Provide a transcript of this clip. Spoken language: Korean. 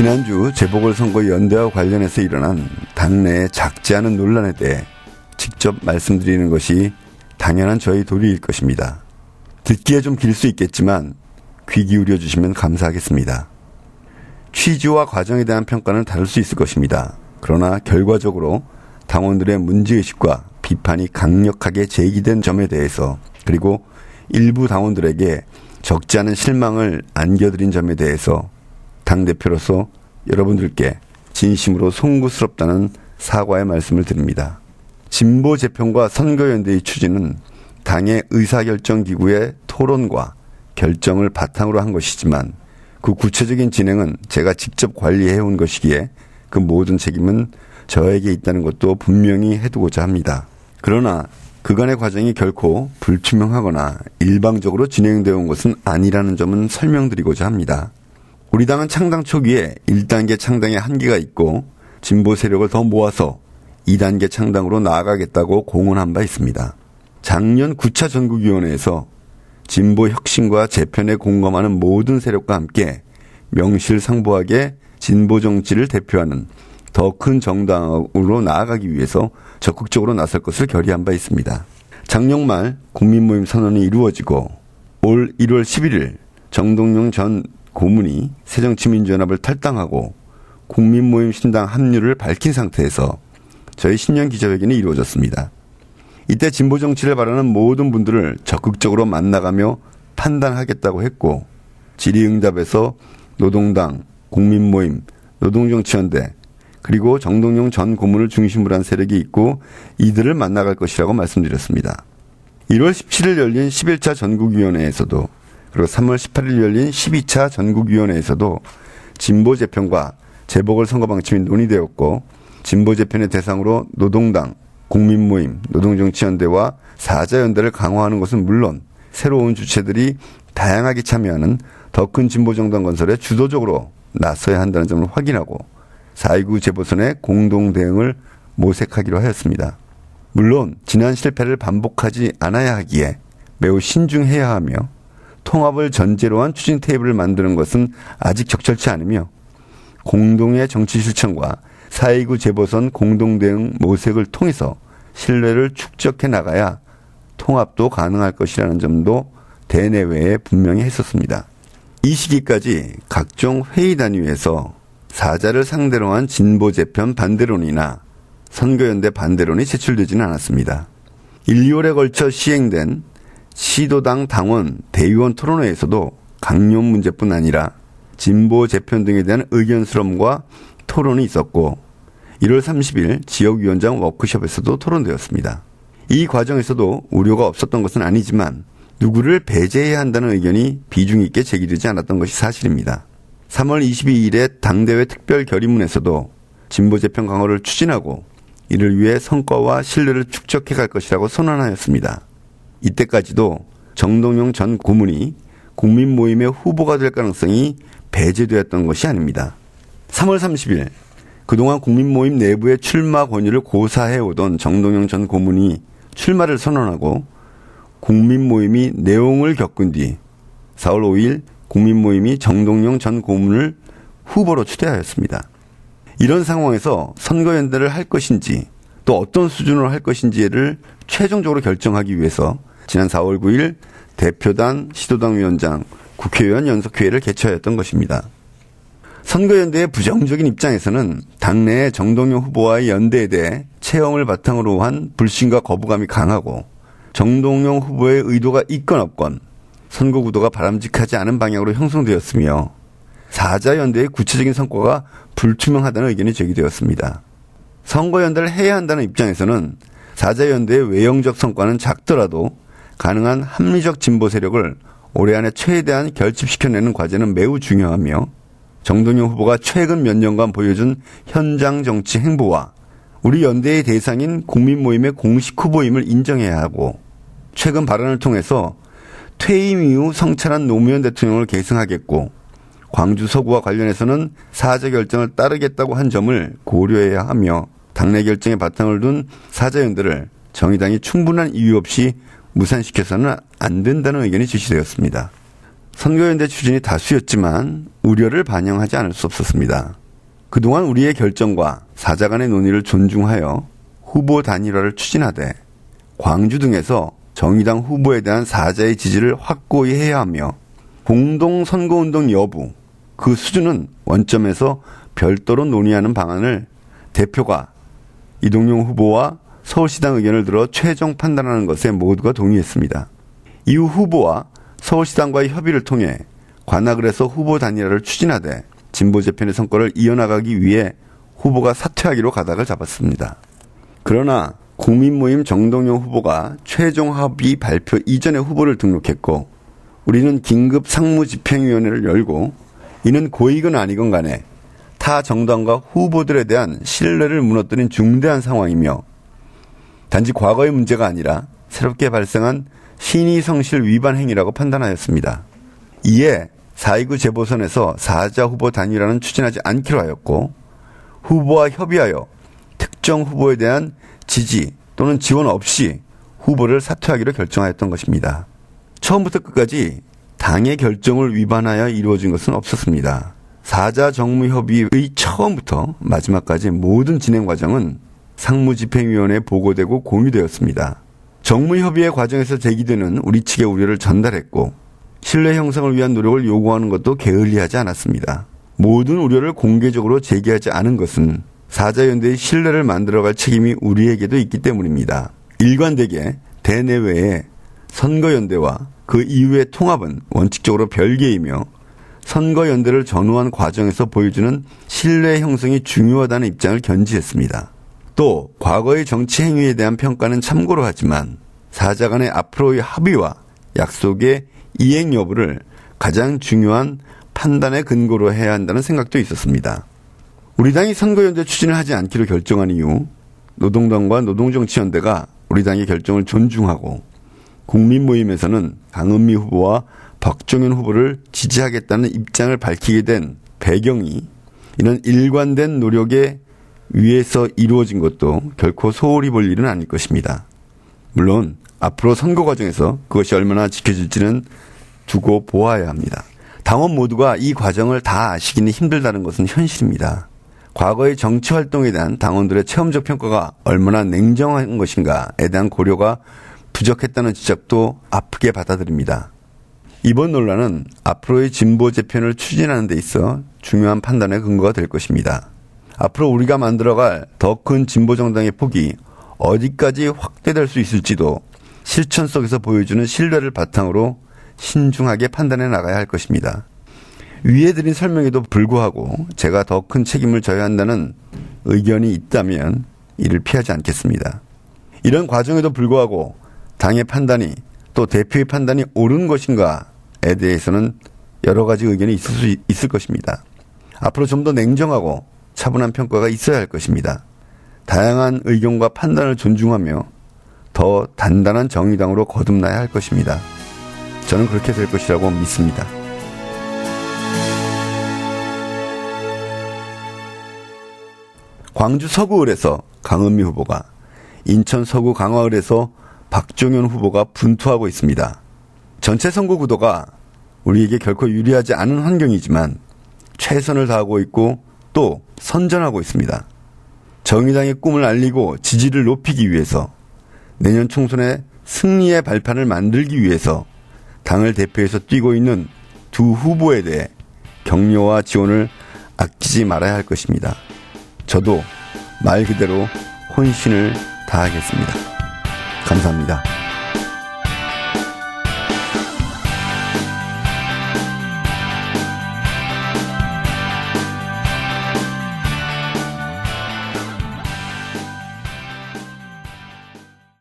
지난주 재보궐선거 연대와 관련해서 일어난 당내의 작지 않은 논란에 대해 직접 말씀드리는 것이 당연한 저의 도리일 것입니다. 듣기에 좀 길 수 있겠지만 귀 기울여 주시면 감사하겠습니다. 취지와 과정에 대한 평가는 다를 수 있을 것입니다. 그러나 결과적으로 당원들의 문제의식과 비판이 강력하게 제기된 점에 대해서, 그리고 일부 당원들에게 적지 않은 실망을 안겨드린 점에 대해서 당대표로서 여러분들께 진심으로 송구스럽다는 사과의 말씀을 드립니다. 진보 재편과 선거연대의 추진은 당의 의사결정기구의 토론과 결정을 바탕으로 한 것이지만 그 구체적인 진행은 제가 직접 관리해온 것이기에 그 모든 책임은 저에게 있다는 것도 분명히 해두고자 합니다. 그러나 그간의 과정이 결코 불투명하거나 일방적으로 진행되어 온 것은 아니라는 점은 설명드리고자 합니다. 우리 당은 창당 초기에 1단계 창당에 한계가 있고 진보 세력을 더 모아서 2단계 창당으로 나아가겠다고 공언한 바 있습니다. 작년 9차 전국위원회에서 진보 혁신과 재편에 공감하는 모든 세력과 함께 명실상부하게 진보 정치를 대표하는 더 큰 정당으로 나아가기 위해서 적극적으로 나설 것을 결의한 바 있습니다. 작년 말 국민모임 선언이 이루어지고 올 1월 11일 정동영 전 고문이 새정치민주연합을 탈당하고 국민모임 신당 합류를 밝힌 상태에서 저희 신년 기자회견이 이루어졌습니다. 이때 진보 정치를 바라는 모든 분들을 적극적으로 만나가며 판단하겠다고 했고, 질의응답에서 노동당, 국민모임, 노동정치연대, 그리고 정동영 전 고문을 중심으로 한 세력이 있고 이들을 만나갈 것이라고 말씀드렸습니다. 1월 17일 열린 11차 전국위원회에서도, 그리고 3월 18일 열린 12차 전국위원회에서도 진보 재편과 재보궐선거 방침이 논의되었고, 진보 재편의 대상으로 노동당, 국민모임, 노동정치연대와 사자연대를 강화하는 것은 물론 새로운 주체들이 다양하게 참여하는 더 큰 진보정당 건설에 주도적으로 나서야 한다는 점을 확인하고 4.29 재보선의 공동대응을 모색하기로 하였습니다. 물론 지난 실패를 반복하지 않아야 하기에 매우 신중해야 하며 통합을 전제로 한 추진 테이블을 만드는 것은 아직 적절치 않으며 공동의 정치 실천과 4.29 재보선 공동대응 모색을 통해서 신뢰를 축적해 나가야 통합도 가능할 것이라는 점도 대내외에 분명히 했었습니다. 이 시기까지 각종 회의 단위에서 사자를 상대로 한 진보 재편 반대론이나 선거연대 반대론이 제출되지는 않았습니다. 1, 2월에 걸쳐 시행된 시도당 당원 대의원 토론회에서도 강령 문제뿐 아니라 진보 재편 등에 대한 의견 수렴과 토론이 있었고 1월 30일 지역위원장 워크숍에서도 토론되었습니다. 이 과정에서도 우려가 없었던 것은 아니지만 누구를 배제해야 한다는 의견이 비중 있게 제기되지 않았던 것이 사실입니다. 3월 22일에 당대회 특별 결의문에서도 진보 재편 강화를 추진하고 이를 위해 성과와 신뢰를 축적해 갈 것이라고 선언하였습니다. 이때까지도 정동영 전 고문이 국민모임의 후보가 될 가능성이 배제되었던 것이 아닙니다. 3월 30일 그동안 국민모임 내부의 출마 권유를 고사해오던 정동영 전 고문이 출마를 선언하고 국민모임이 내용을 겪은 뒤 4월 5일 국민모임이 정동영 전 고문을 후보로 추대하였습니다. 이런 상황에서 선거연대를 할 것인지 또 어떤 수준으로 할 것인지를 최종적으로 결정하기 위해서 지난 4월 9일 대표단, 시도당 위원장, 국회의원 연석회의를 개최하였던 것입니다. 선거연대의 부정적인 입장에서는 당내의 정동영 후보와의 연대에 대해 체험을 바탕으로 한 불신과 거부감이 강하고 정동영 후보의 의도가 있건 없건 선거구도가 바람직하지 않은 방향으로 형성되었으며 사자연대의 구체적인 성과가 불투명하다는 의견이 제기되었습니다. 선거연대를 해야 한다는 입장에서는 사자연대의 외형적 성과는 작더라도 가능한 합리적 진보 세력을 올해 안에 최대한 결집시켜내는 과제는 매우 중요하며 정동영 후보가 최근 몇 년간 보여준 현장 정치 행보와 우리 연대의 대상인 국민모임의 공식 후보임을 인정해야 하고 최근 발언을 통해서 퇴임 이후 성찰한 노무현 대통령을 계승하겠고 광주 서구와 관련해서는 사자 결정을 따르겠다고 한 점을 고려해야 하며 당내 결정에 바탕을 둔 사자연대를 정의당이 충분한 이유 없이 무산시켜서는 안 된다는 의견이 제시되었습니다. 선거연대 추진이 다수였지만 우려를 반영하지 않을 수 없었습니다. 그동안 우리의 결정과 사자 간의 논의를 존중하여 후보 단일화를 추진하되 광주 등에서 정의당 후보에 대한 사자의 지지를 확고히 해야 하며 공동 선거운동 여부, 그 수준은 원점에서 별도로 논의하는 방안을 대표가 이동용 후보와 서울시당 의견을 들어 최종 판단하는 것에 모두가 동의했습니다. 이후 후보와 서울시당과의 협의를 통해 관악을 해서 후보 단일화를 추진하되 진보 재편의 성과를 이어나가기 위해 후보가 사퇴하기로 가닥을 잡았습니다. 그러나 국민모임 정동영 후보가 최종 합의 발표 이전에 후보를 등록했고 우리는 긴급 상무집행위원회를 열고 이는 고이건 아니건 간에 타 정당과 후보들에 대한 신뢰를 무너뜨린 중대한 상황이며 단지 과거의 문제가 아니라 새롭게 발생한 신의성실 위반 행위라고 판단하였습니다. 이에 4.29 재보선에서 사자 후보 단일화는 추진하지 않기로 하였고 후보와 협의하여 특정 후보에 대한 지지 또는 지원 없이 후보를 사퇴하기로 결정하였던 것입니다. 처음부터 끝까지 당의 결정을 위반하여 이루어진 것은 없었습니다. 사자 정무협의의 처음부터 마지막까지 모든 진행 과정은 상무집행위원회에 보고되고 공유되었습니다. 정무협의회 과정에서 제기되는 우리 측의 우려를 전달했고 신뢰 형성을 위한 노력을 요구하는 것도 게을리하지 않았습니다. 모든 우려를 공개적으로 제기하지 않은 것은 사자연대의 신뢰를 만들어갈 책임이 우리에게도 있기 때문입니다. 일관되게 대내외의 선거연대와 그 이후의 통합은 원칙적으로 별개이며 선거연대를 전후한 과정에서 보여주는 신뢰 형성이 중요하다는 입장을 견지했습니다. 또 과거의 정치 행위에 대한 평가는 참고로 하지만 사자 간의 앞으로의 합의와 약속의 이행 여부를 가장 중요한 판단의 근거로 해야 한다는 생각도 있었습니다. 우리 당이 선거연대 추진을 하지 않기로 결정한 이후 노동당과 노동정치연대가 우리 당의 결정을 존중하고 국민모임에서는 강은미 후보와 박종현 후보를 지지하겠다는 입장을 밝히게 된 배경이 이런 일관된 노력에 위에서 이루어진 것도 결코 소홀히 볼 일은 아닐 것입니다. 물론 앞으로 선거 과정에서 그것이 얼마나 지켜질지는 두고 보아야 합니다. 당원 모두가 이 과정을 다 아시기는 힘들다는 것은 현실입니다. 과거의 정치 활동에 대한 당원들의 체험적 평가가 얼마나 냉정한 것인가에 대한 고려가 부족했다는 지적도 아프게 받아들입니다. 이번 논란은 앞으로의 진보 재편을 추진하는 데 있어 중요한 판단의 근거가 될 것입니다. 앞으로 우리가 만들어갈 더 큰 진보 정당의 폭이 어디까지 확대될 수 있을지도 실천 속에서 보여주는 신뢰를 바탕으로 신중하게 판단해 나가야 할 것입니다. 위에 드린 설명에도 불구하고 제가 더 큰 책임을 져야 한다는 의견이 있다면 이를 피하지 않겠습니다. 이런 과정에도 불구하고 당의 판단이 또 대표의 판단이 옳은 것인가에 대해서는 여러 가지 의견이 있을 것입니다. 앞으로 좀 더 냉정하고 차분한 평가가 있어야 할 것입니다. 다양한 의견과 판단을 존중하며 더 단단한 정의당으로 거듭나야 할 것입니다. 저는 그렇게 될 것이라고 믿습니다. 광주 서구을에서 강은미 후보가, 인천 서구 강화을에서 박종현 후보가 분투하고 있습니다. 전체 선거 구도가 우리에게 결코 유리하지 않은 환경이지만 최선을 다하고 있고 또 선전하고 있습니다. 정의당의 꿈을 알리고 지지를 높이기 위해서 내년 총선에 승리의 발판을 만들기 위해서 당을 대표해서 뛰고 있는 두 후보에 대해 격려와 지원을 아끼지 말아야 할 것입니다. 저도 말 그대로 혼신을 다하겠습니다. 감사합니다.